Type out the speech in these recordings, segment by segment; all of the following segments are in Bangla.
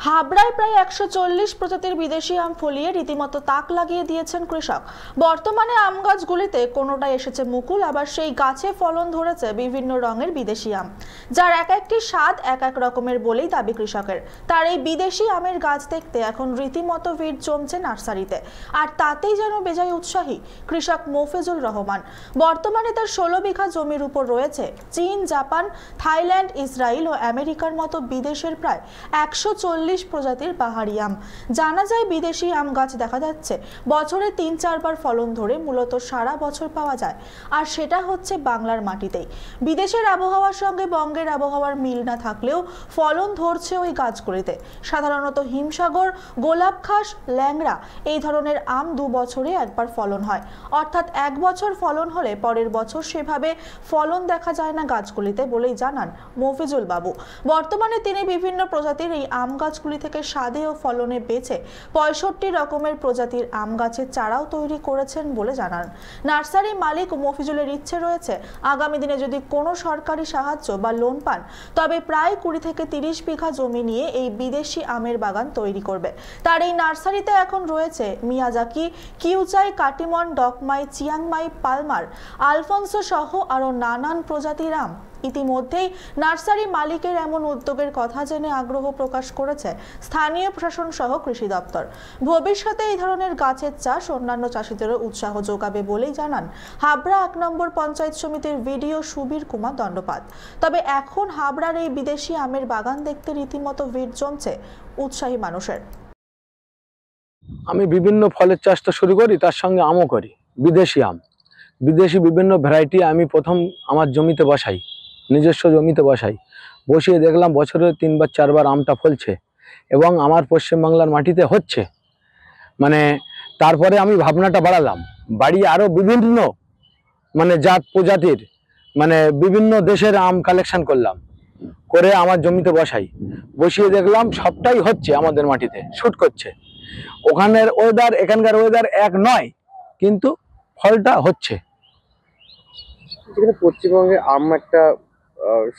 হাবড়ায় প্রায় 140 প্রজাতির বিদেশি আম ফলিয়ে রীতিমতো তাক লাগিয়ে দিয়েছেন কৃষক। বর্তমানে আম গাছগুলিতে কোনোটাই এসেছে মুকুল, আবার সেই গাছে ফলন ধরেছে বিভিন্ন রঙের বিদেশি আম, যার এক একটি স্বাদ এক এক রকমের বলেই দাবি কৃষকের। তার এই বিদেশি আমের গাছ দেখতে এখন রীতিমতো ভিড় জমছে নার্সারিতে, আর তাতেই যেন বেজায় উৎসাহী কৃষক মফিজুল রহমান। বর্তমানে তার 16 বিঘা জমির উপর রয়েছে চীন, জাপান, থাইল্যান্ড, ইসরায়েল ও আমেরিকার মতো বিদেশের প্রায় 140 প্রজাতির পাহাড়ি আম। জানা যায় বিদেশি আম গাছ দেখা যাচ্ছে বছরে 3-4 বার ফলন ধরে মূলত সারা বছর পাওয়া যায়, আর সেটা হচ্ছে বাংলার মাটিতেই। বিদেশের আবহাওয়ার সঙ্গে বঙ্গের আবহাওয়ার মিল না থাকলেও ফলন ধরছে ওই গাছগুলিতে। সাধারণত হিমসাগর, গোলাপ খাস, ল্যাংড়া এই ধরনের আম 2 বছরে একবার ফলন হয়, অর্থাৎ 1 বছর ফলন হলে পরের বছর সেভাবে ফলন দেখা যায় না গাছগুলিতে বলেই জানান মফিজুল বাবু। বর্তমানে তিনি বিভিন্ন প্রজাতির এই আম গাছগুলি থেকে স্বাদে ও ফলনে বেছে 65 রকমের প্রজাতির আম গাছের চারাও তৈরি করেছেন বলে জানান। নার্সারি মালিক মফিজুলের ইচ্ছে রয়েছে আগামী দিনে যদি কোনো সরকারি সাহায্য বা লোন পান তবে প্রায় 20 থেকে 30 বিঘা জমি নিয়ে এই বিদেশি আমের বাগান তৈরি করবে। তার এই নার্সারিতে এখন রয়েছে মিয়াজাকি, কিউচাই, Katimon, Dok Mai, Chiang Mai, Palmer, Alphonso সহ আরও নানান প্রজাতির আম। ইতিমধ্যেই নার্সারি মালিকের এমন উদ্যোগের কথা জেনে আগ্রহ প্রকাশ করেছে স্থানীয় প্রশাসন সহ কৃষি দপ্তর। ভবিষ্যতে এই ধরনের গাছের চাষ অন্যান্য চাষিদেরও উৎসাহ যোগাবে বলেই জানান হাবড়া 1 নম্বর পঞ্চায়েত সমিতির ভিডিও সুবীর কুমার দণ্ডপাত। তবে এখন হাবড়ার এই বিদেশি আমের বাগান দেখতে রীতিমতো ভিড় জমছে উৎসাহী মানুষের। আমি বিভিন্ন ফলের চাষ তো শুরু করি, তার সঙ্গে আমও করি। বিদেশি আম, বিদেশি বিভিন্ন ভ্যারাইটি আমি প্রথম আমার জমিতে বসাই, নিজস্ব জমিতে বসিয়ে দেখলাম বছরে 3-4 বার আমটা ফলছে এবং আমার পশ্চিমবাংলার মাটিতে হচ্ছে। তারপরে আমি ভাবনাটা বাড়ালাম, বাড়িয়ে আরও বিভিন্ন জাত প্রজাতির বিভিন্ন দেশের আম কালেকশন করলাম, করে আমার জমিতে বসিয়ে দেখলাম সবটাই হচ্ছে আমাদের মাটিতে, শুট করছে। ওখানের ওয়েদার এখানকার ওয়েদার এক নয়, কিন্তু ফলটা হচ্ছে। যেখানে পশ্চিমবঙ্গে আম একটা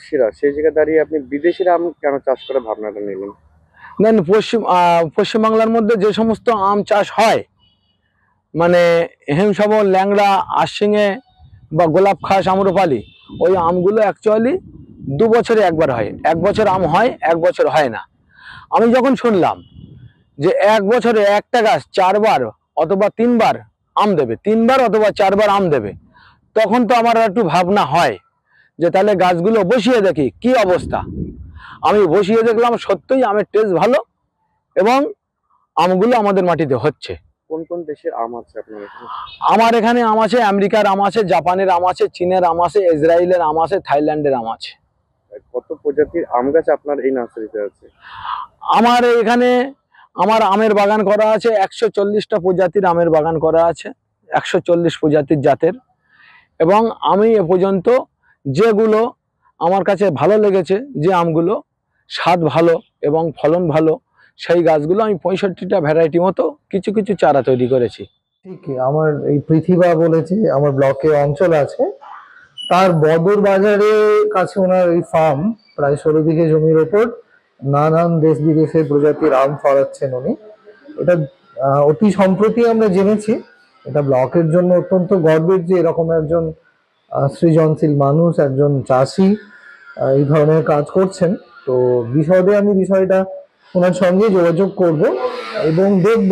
সেরা, সেই জায়গায় দাঁড়িয়ে আপনি বিদেশের আম কেন চাষ করার ভাবনাটা নিলেন? দেন পশ্চিমবাংলার মধ্যে যে সমস্ত আম চাষ হয়, হিমসাগর, ল্যাংড়া, আশিঙে বা গোলাপ খাস, আম্রপালি, ওই আমগুলো অ্যাকচুয়ালি 2 বছরে একবার হয়। 1 বছর আম হয়, 1 বছর হয় না। আমি যখন শুনলাম যে 1 বছরে একটা গাছ 4 বার অথবা 3 বার আম দেবে, 3 বার অথবা 4 বার আম দেবে, তখন তো আমার একটু ভাবনা হয় যে তাহলে গাছগুলো বসিয়ে দেখি কি অবস্থা। আমি বসিয়ে দেখলাম সত্যিই আমের টেস্ট ভালো এবং আমগুলো আমাদের মাটিতে হচ্ছে। কোন কোন দেশের আম আছে আপনার এখানে? আমার এখানে আম আছে আমেরিকার আম আছে, জাপানের আম আছে, চীনের আম আছে, ইসরায়েলের আম আছে, থাইল্যান্ডের আম আছে। কত প্রজাতির আম গাছ আপনার এই নার্সারিতে আছে? আমার এখানে আমার আমের বাগান করা আছে, 140টা প্রজাতির আমের বাগান করা আছে, 140 প্রজাতির জাতের। এবং আমি এ পর্যন্ত যেগুলো আমার কাছে ভালো লেগেছে, যে আমগুলো স্বাদ ভালো এবং ফলন ভালো, সেই গাছগুলো আমি 65টা ভ্যারাইটি মতো কিছু কিছু চারা তৈরি করেছি। ঠিক, আমার এই পৃথিবী বলেছে আমার ব্লকে অঞ্চল আছে, তার বদর বাজারে কাছে ওনার এই ফার্ম, প্রায় 16 বিঘে জমির ওপর নানান দেশ বিদেশের প্রজাতির আম ফলাচ্ছেন উনি। এটা অতি সম্প্রতি আমরা জেনেছি। এটা ব্লকের জন্য অত্যন্ত গর্বের যে এরকম একজন সৃজনশীল মানুষ, একজন চাষি এই ধরনের কাজ করছেন। তো বিশদে আমি বিষয়টা ওনার সঙ্গে যোগাযোগ করব এবং দেখব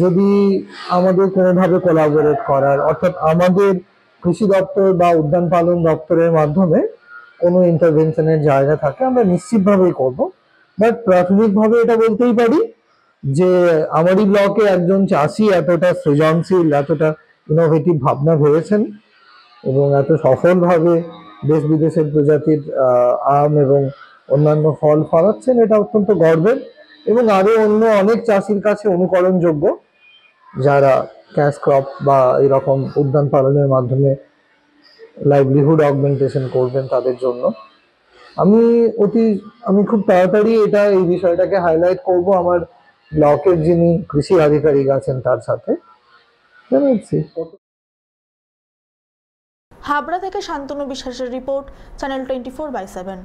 যদি আমাদের কোনোভাবে কোলাবোরেট করার, অর্থাৎ আমাদের কৃষি দপ্তর বা উদ্যান পালন দপ্তরের মাধ্যমে কোনো ইন্টারভেনশনের জায়গা থাকে, আমরা নিশ্চিতভাবেই করব। বাট প্রাথমিকভাবে এটা বলতেই পারি যে আমারই ব্লকে একজন চাষি এতটা সৃজনশীল, এতটা ইনোভেটিভ ভাবনা ভেবেছেন এবং এত সফলভাবে দেশ বিদেশের প্রজাতির আম এবং অন্যান্য ফল ফলাচ্ছেন, এটা অত্যন্ত গর্বের এবং আরো অন্য অনেক চাষির কাছে অনুকরণযোগ্য, যারা ক্যাশ ক্রপ বা এরকম উদ্যান পালনের মাধ্যমে লাইভলিহুড অগমেন্টেশন করবেন তাদের জন্য। আমি খুব তাড়াতাড়ি এই বিষয়টাকে হাইলাইট করব আমার ব্লকের যিনি কৃষি আধিকারিক আছেন তার সাথে। হাবড়া থেকে শান্তনু বিশ্বাসের রিপোর্ট, চ্যানেল 24/7।